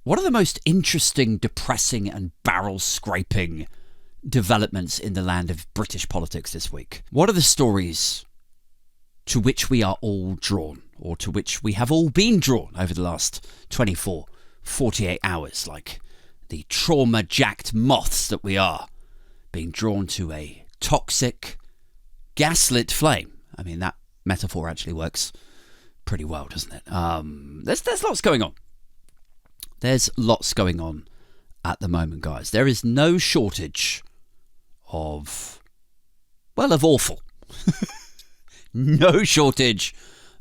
What are the most interesting, depressing and barrel-scraping developments in the land of British politics this week? What are the stories to which we are all drawn, or to which we have all been drawn over the last 24, 48 hours, like the trauma-jacked moths that we are, being drawn to a toxic, gaslit flame? I mean, that metaphor actually works pretty well, doesn't it? There's lots going on. There's lots going on at the moment, guys. There is no shortage of awful. No shortage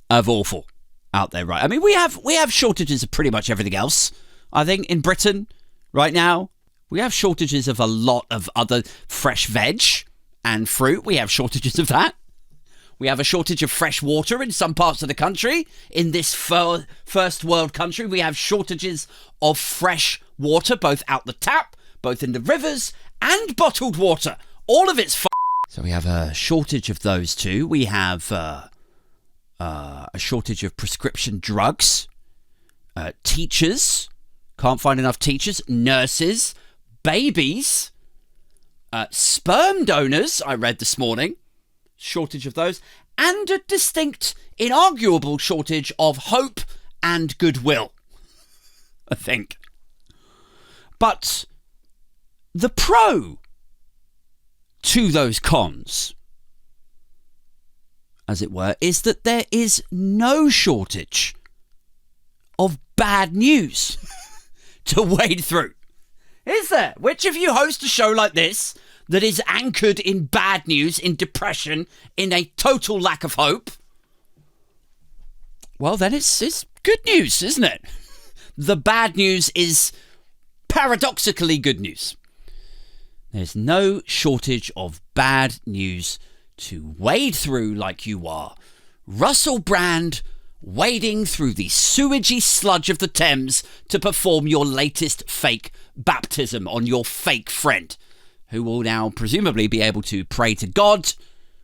of awful out there, right? I mean, we have shortages of pretty much everything else, I think, in Britain right now. We have shortages of a lot of other fresh veg and fruit. We have shortages of that. We have a shortage of fresh water in some parts of the country. In this first world country, we have shortages of fresh water, both out the tap, both in the rivers, and bottled water. All of it's So we have a shortage of those two. We have a shortage of prescription drugs, teachers, can't find enough teachers, nurses, babies, sperm donors, I read this morning, shortage of those, and a distinct, inarguable shortage of hope and goodwill, I think. But the pro to those cons, as it were, is that there is no shortage of bad news to wade through. Is there? Which of you host a show like this that is anchored in bad news, in depression, in a total lack of hope? Well, then it's good news, isn't it? The bad news is paradoxically good news. There's no shortage of bad news to wade through like you are Russell Brand wading through the sewagey sludge of the Thames to perform your latest fake baptism on your fake friend, who will now presumably be able to pray to God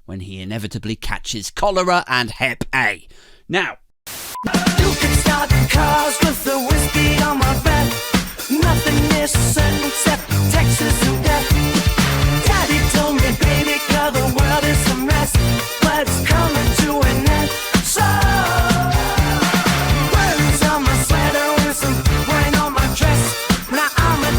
when he inevitably catches cholera and Hep A. Now, you can start cars with the whiskey on my breath. Nothing is certain except Texas and death.